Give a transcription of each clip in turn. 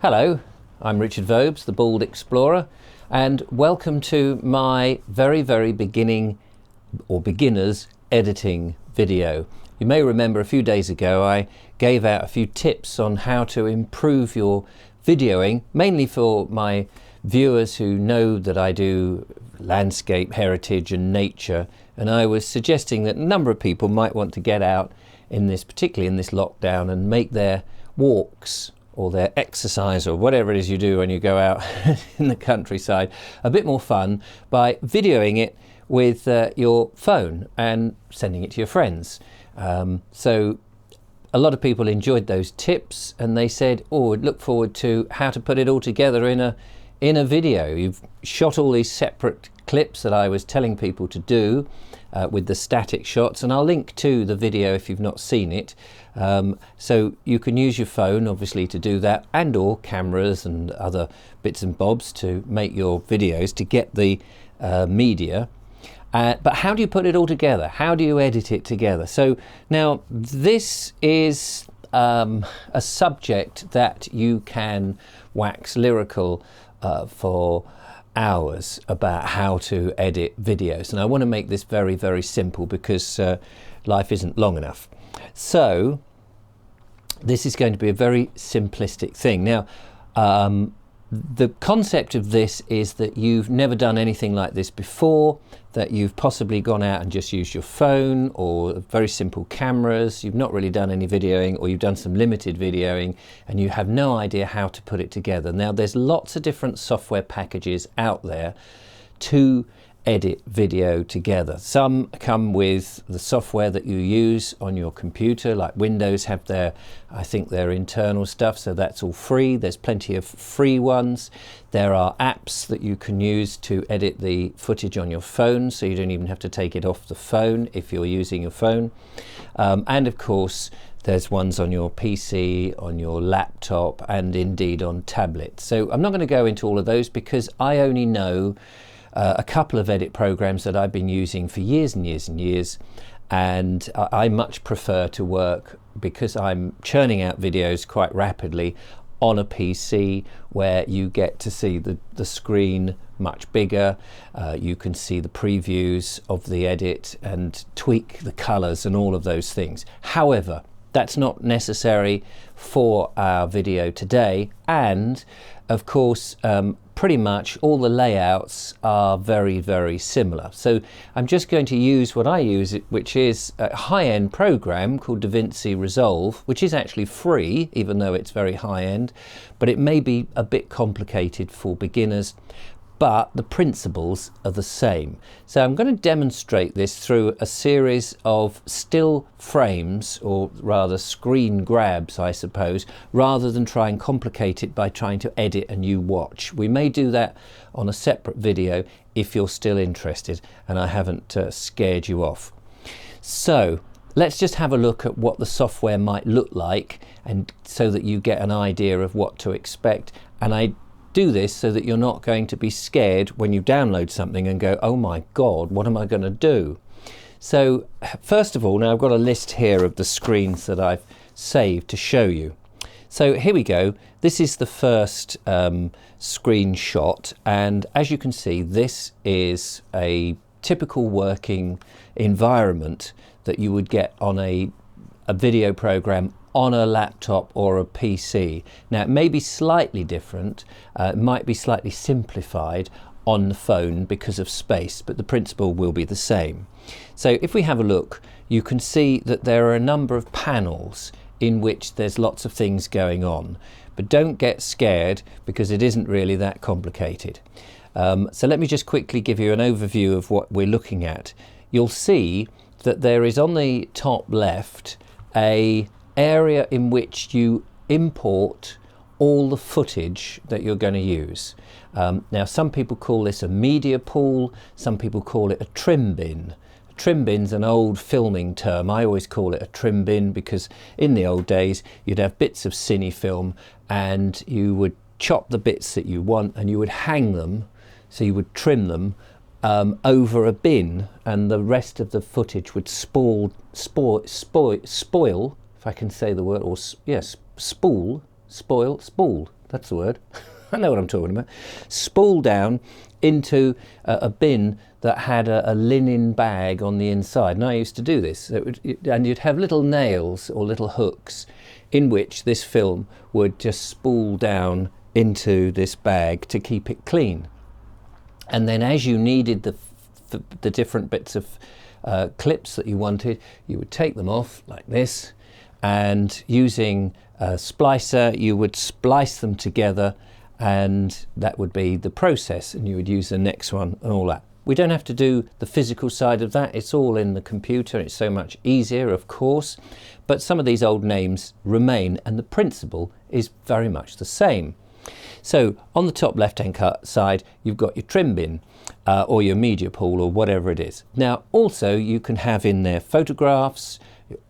Hello, I'm Richard Vobes, the Bald Explorer, and welcome to my very beginning or beginner's editing video. You may remember a few days ago I gave out a few tips on how to improve your videoing, mainly for my viewers who know that I do landscape, heritage and nature, and I was suggesting that a number of people might want to get out in this, particularly in this lockdown, and make their walks or their exercise or whatever it is you do when you go out in the countryside a bit more fun by videoing it with your phone and sending it to your friends. So a lot of people enjoyed those tips and they said, oh, I'd look forward to how to put it all together in a video. You've shot all these separate clips that I was telling people to do with the static shots, and I'll link to the video if you've not seen it. So you can use your phone obviously to do that, and or cameras and other bits and bobs to make your videos, to get the media. But how do you put it all together? How do you edit it together? So now this is a subject that you can wax lyrical for hours about how to edit videos, and I want to make this very simple because life isn't long enough. So this is going to be a very simplistic thing. Now the concept of this is that you've never done anything like this before, that you've possibly gone out and just used your phone or very simple cameras, you've not really done any videoing, or you've done some limited videoing and you have no idea how to put it together. Now there's lots of different software packages out there to edit video together. Some come with the software that you use on your computer, like Windows have their, I think, their internal stuff, so that's all free. There's plenty of free ones. There are apps that you can use to edit the footage on your phone, so you don't even have to take it off the phone if you're using your phone. And of course there's ones on your PC, on your laptop, and indeed on tablet. So I'm not going to go into all of those because I only know a couple of edit programs that I've been using for years and years, and I much prefer to work, because I'm churning out videos quite rapidly, on a PC where you get to see the screen much bigger. You can see the previews of the edit and tweak the colors and all of those things. However, that's not necessary for our video today, and of course pretty much all the layouts are very similar. So I'm just going to use what I use, which is a high-end program called DaVinci Resolve, which is actually free, even though it's very high-end, but it may be a bit complicated for beginners, but the principles are the same. So I'm going to demonstrate this through a series of still frames, or rather screen grabs, I suppose, rather than try and complicate it by trying to edit a new watch. We may do that on a separate video if you're still interested and I haven't scared you off. So let's just have a look at what the software might look like, and so that you get an idea of what to expect. And I do this so that you're not going to be scared when you download something and go, oh my God, what am I going to do? So first of all, now I've got a list here of the screens that I've saved to show you. So here we go. This is the first screenshot, and as you can see, this is a typical working environment that you would get on a video program on a laptop or a PC. Now it may be slightly different, it might be slightly simplified on the phone because of space, but the principle will be the same. So if we have a look, you can see that there are a number of panels in which there's lots of things going on, but don't get scared because it isn't really that complicated. So let me just quickly give you an overview of what we're looking at. You'll see that there is on the top left a area in which you import all the footage that you're going to use. Now some people call this a media pool, some people call it a trim bin. A trim bin's an old filming term. I always call it a trim bin because in the old days you'd have bits of cine film and you would chop the bits that you want and you would hang them, so you would trim them over a bin, and the rest of the footage would spoil, if I can say the word, or yes, spool, that's the word. I know what I'm talking about. Spool down into a bin that had a linen bag on the inside. And I used to do this. And you'd have little nails or little hooks in which this film would just spool down into this bag to keep it clean. And then as you needed the different bits of clips that you wanted, you would take them off like this, and using a splicer you would splice them together, and that would be the process, and you would use the next one and all that. We don't have to do the physical side of that, it's all in the computer. It's so much easier, of course, but some of these old names remain and the principle is very much the same. So on the top left hand side you've got your trim bin or your media pool or whatever it is. Now also you can have in there photographs,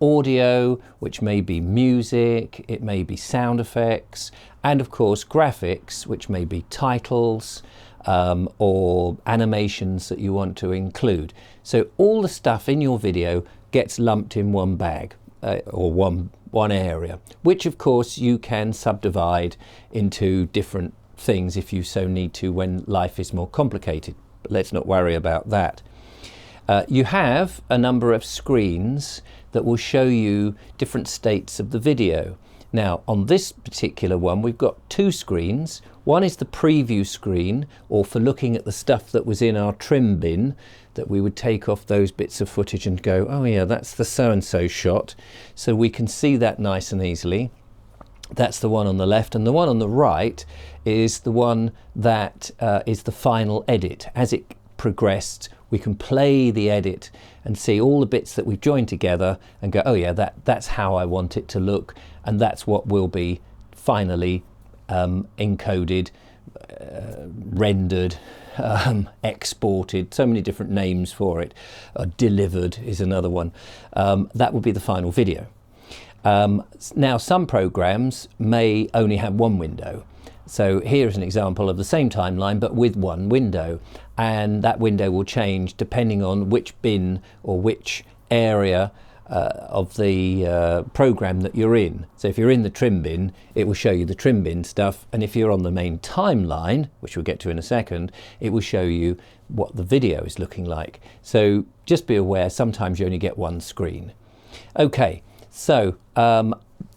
audio, which may be music, it may be sound effects, and of course graphics, which may be titles or animations that you want to include. So all the stuff in your video gets lumped in one bag or one area, which of course you can subdivide into different things if you so need to when life is more complicated. But let's not worry about that. You have a number of screens that will show you different states of the video. Now on this particular one we've got two screens. One is the preview screen, or for looking at the stuff that was in our trim bin, that we would take off those bits of footage and go, oh yeah, that's the so-and-so shot, so we can see that nice and easily. That's the one on the left, and the one on the right is the one that is the final edit. As it progressed, we can play the edit and see all the bits that we've joined together and go, oh yeah, that's how I want it to look, and that's what will be finally encoded, rendered, exported, so many different names for it. Delivered is another one. That would be the final video. Now some programs may only have one window. So here's an example of the same timeline but with one window, and that window will change depending on which bin or which area of the program that you're in. So if you're in the trim bin, it will show you the trim bin stuff, and if you're on the main timeline, which we'll get to in a second, it will show you what the video is looking like. So just be aware, sometimes you only get one screen. Okay, so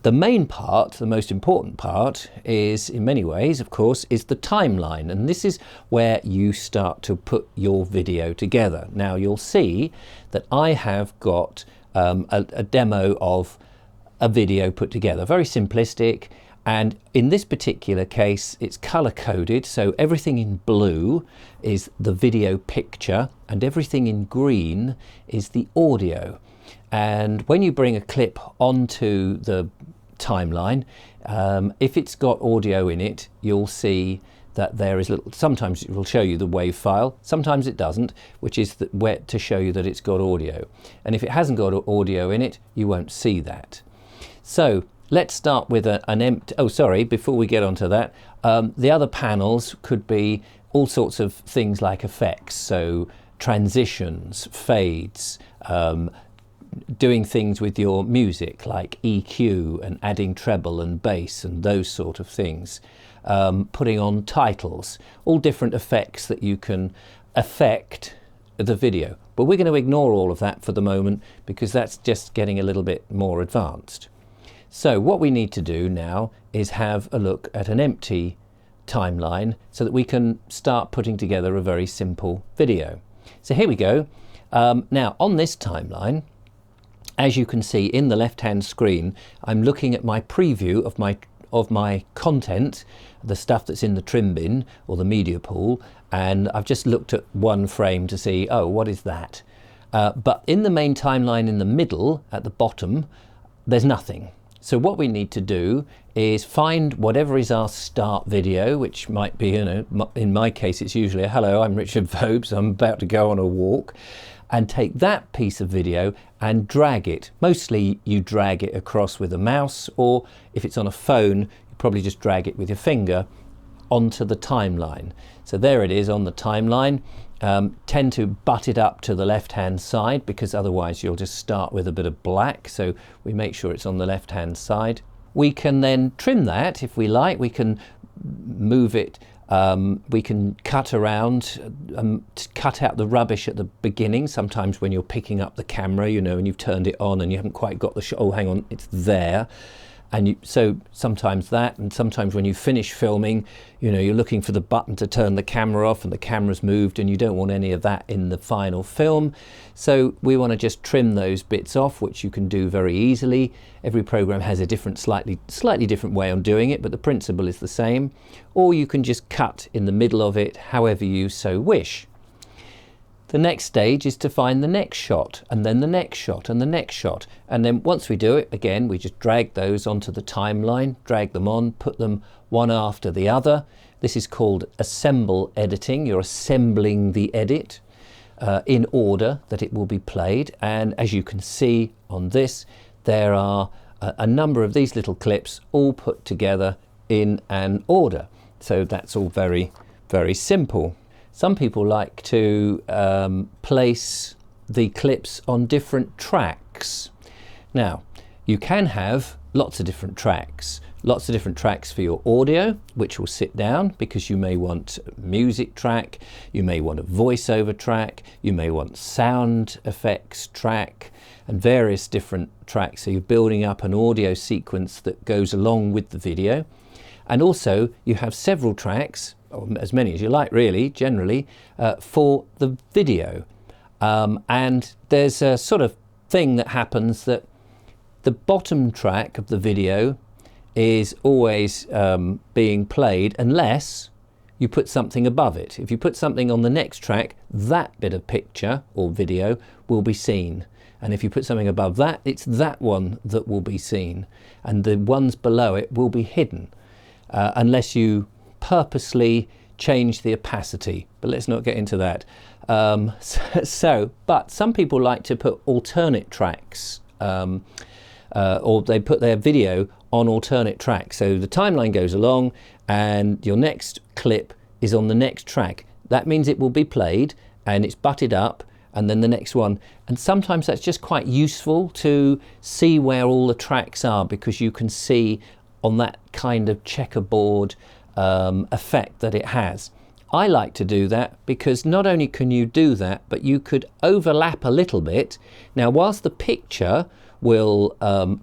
the main part, the most important part, is in many ways, of course, is the timeline, and this is where you start to put your video together. Now you'll see that I have got a demo of a video put together, very simplistic, and in this particular case it's color coded, so everything in blue is the video picture and everything in green is the audio. And when you bring a clip onto the timeline, if it's got audio in it, you'll see that there is little, sometimes it will show you the WAV file, sometimes it doesn't, which is where to show you that it's got audio. And if it hasn't got audio in it, you won't see that. So let's start with an empty, oh sorry, before we get onto that, the other panels could be all sorts of things like effects, so transitions, fades, doing things with your music like EQ and adding treble and bass and those sort of things, putting on titles, all different effects that you can affect the video. But we're going to ignore all of that for the moment because that's just getting a little bit more advanced. So what we need to do now is have a look at an empty timeline so that we can start putting together a very simple video. So here we go. Now on this timeline, as you can see in the left-hand screen, I'm looking at my preview of my content, the stuff that's in the trim bin or the media pool, and I've just looked at one frame to see, oh, what is that? But in the main timeline in the middle, at the bottom, there's nothing. So what we need to do is find whatever is our start video, which might be, you know, in my case it's usually a hello, I'm Richard Vobes, I'm about to go on a walk, and take that piece of video and drag it. Mostly you drag it across with a mouse, or if it's on a phone, you probably just drag it with your finger onto the timeline. So there it is on the timeline. Tend to butt it up to the left-hand side because otherwise you'll just start with a bit of black. So we make sure it's on the left-hand side. We can then trim that if we like. We can move it. We can cut around, cut out the rubbish at the beginning. Sometimes when you're picking up the camera, you know, and you've turned it on and you haven't quite got the shot. Oh, hang on, it's there. And so sometimes that, and sometimes when you finish filming, you know, you're looking for the button to turn the camera off and the camera's moved and you don't want any of that in the final film. So we want to just trim those bits off, which you can do very easily. Every program has a different, slightly different way on doing it, but the principle is the same. Or you can just cut in the middle of it, however you so wish. The next stage is to find the next shot, and then the next shot, and the next shot. And then once we do it, again, we just drag those onto the timeline, drag them on, put them one after the other. This is called assemble editing. You're assembling the edit in order that it will be played. And as you can see on this, there are a number of these little clips all put together in an order. So that's all very, very simple. Some people like to place the clips on different tracks. Now, you can have lots of different tracks for your audio, which will sit down because you may want a music track, you may want a voiceover track, you may want sound effects track, and various different tracks. So you're building up an audio sequence that goes along with the video. And also you have several tracks, or as many as you like really, generally, for the video. And there's a sort of thing that happens that the bottom track of the video is always being played unless you put something above it. If you put something on the next track, that bit of picture or video will be seen. And if you put something above that, it's that one that will be seen. And the ones below it will be hidden, unless you purposely change the opacity, but let's not get into that. But some people like to put alternate tracks, or they put their video on alternate tracks. So the timeline goes along and your next clip is on the next track. That means it will be played and it's butted up, and then the next one. And sometimes that's just quite useful to see where all the tracks are, because you can see on that kind of checkerboard effect that it has. I like to do that because not only can you do that, but you could overlap a little bit. Now, whilst the picture will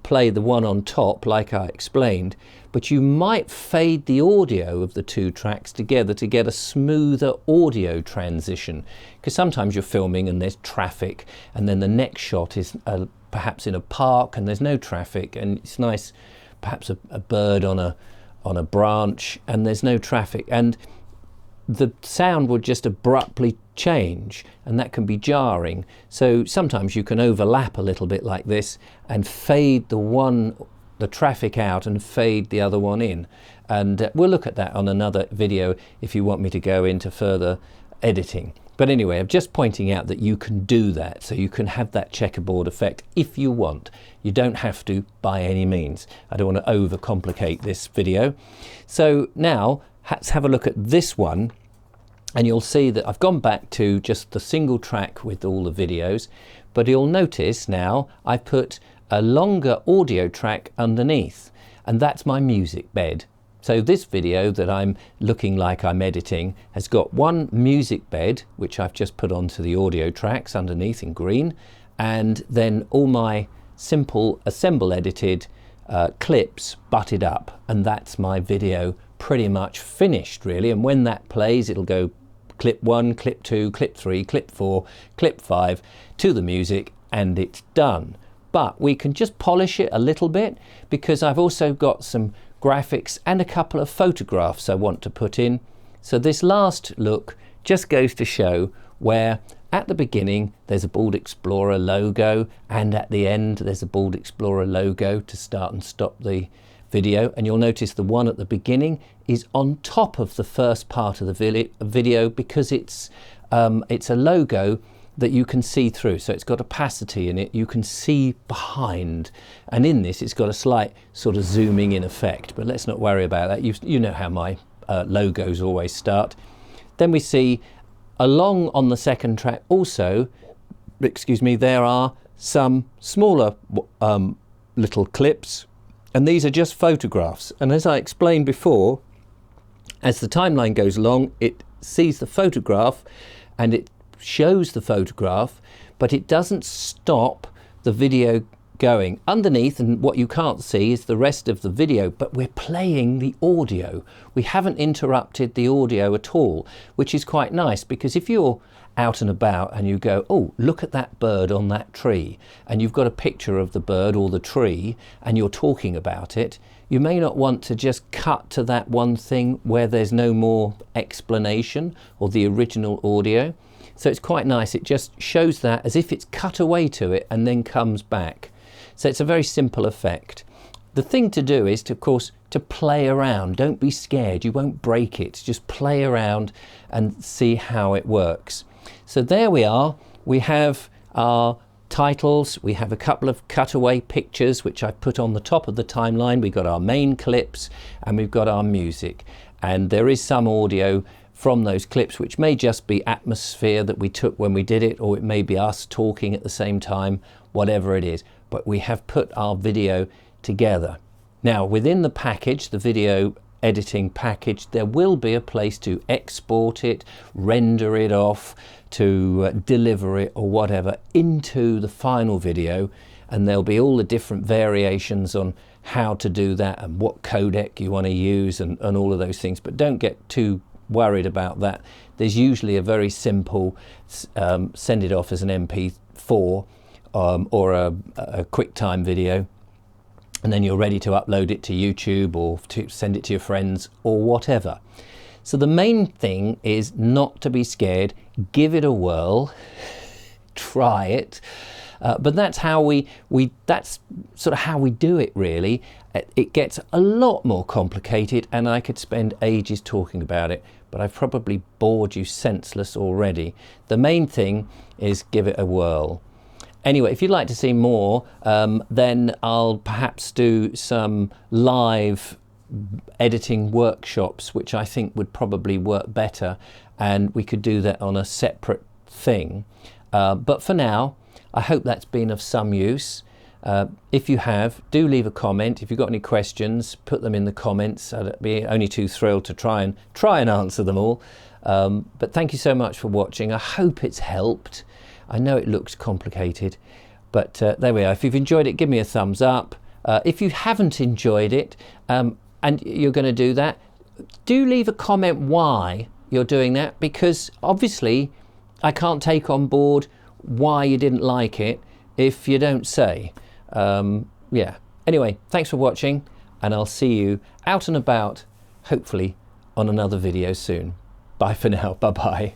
play the one on top, like I explained, but you might fade the audio of the two tracks together to get a smoother audio transition. Because sometimes you're filming and there's traffic, and then the next shot is perhaps in a park and there's no traffic, and it's nice, perhaps a bird on a branch, and there's no traffic, and the sound would just abruptly change, and that can be jarring. So sometimes you can overlap a little bit like this and fade the traffic out and fade the other one in. And we'll look at that on another video if you want me to go into further editing. But anyway, I'm just pointing out that you can do that, so you can have that checkerboard effect if you want. You don't have to by any means. I don't want to overcomplicate this video. So now let's have a look at this one, and you'll see that I've gone back to just the single track with all the videos, but you'll notice now I put a longer audio track underneath, and that's my music bed. So this video that I'm looking like I'm editing has got one music bed, which I've just put onto the audio tracks underneath in green, and then all my simple assemble edited clips butted up, and that's my video pretty much finished really. And when that plays, it'll go clip 1, clip 2, clip 3, clip 4, clip 5 to the music, and it's done. But we can just polish it a little bit, because I've also got some graphics and a couple of photographs I want to put in. So this last look just goes to show where at the beginning there's a Bald Explorer logo, and at the end there's a Bald Explorer logo to start and stop the video. And you'll notice the one at the beginning is on top of the first part of the video, because it's a logo that you can see through. So it's got opacity in it, you can see behind, and in this it's got a slight sort of zooming in effect, but let's not worry about that. You know how my logos always start. Then we see along on the second track also, there are some smaller little clips, and these are just photographs. And as I explained before, As the timeline goes along, it sees the photograph and it shows the photograph, but it doesn't stop the video going. Underneath, and what you can't see, is the rest of the video, but we're playing the audio. We haven't interrupted the audio at all, which is quite nice, because if you're out and about and you go, oh, look at that bird on that tree, and you've got a picture of the bird or the tree and you're talking about it, you may not want to just cut to that one thing where there's no more explanation or the original audio. So it's quite nice. It just shows that as if it's cut away to it and then comes back. So it's a very simple effect. The thing to do is, of course, to play around. Don't be scared. You won't break it. Just play around and see how it works. So there we are. We have our titles. We have a couple of cutaway pictures, which I put on the top of the timeline. We've got our main clips and we've got our music. And there is some audio from those clips, which may just be atmosphere that we took when we did it, or it may be us talking at the same time, whatever it is. But we have put our video together. Now, within the package, the video editing package, there will be a place to export it, render it off, to deliver it or whatever into the final video, and there'll be all the different variations on how to do that and what codec you want to use and all of those things. But don't get too worried about that. There's usually a very simple send it off as an MP4 or a QuickTime video, and then you're ready to upload it to YouTube or to send it to your friends or whatever. So the main thing is not to be scared. Give it a whirl, try it. But that's how that's sort of how we do it, really. It gets a lot more complicated, and I could spend ages talking about it, but I've probably bored you senseless already. The main thing is give it a whirl. Anyway, if you'd like to see more, then I'll perhaps do some live editing workshops, which I think would probably work better, and we could do that on a separate thing. But for now, I hope that's been of some use. If you have, do leave a comment. If you've got any questions, put them in the comments. I'd be only too thrilled to try and answer them all. But thank you so much for watching. I hope it's helped. I know it looks complicated, but there we are. If you've enjoyed it, give me a thumbs up. If you haven't enjoyed it, and you're going to do that, do leave a comment why you're doing that, because obviously I can't take on board why you didn't like it if you don't say. Yeah. Anyway, thanks for watching, and I'll see you out and about, hopefully on another video soon. Bye for now. Bye-bye.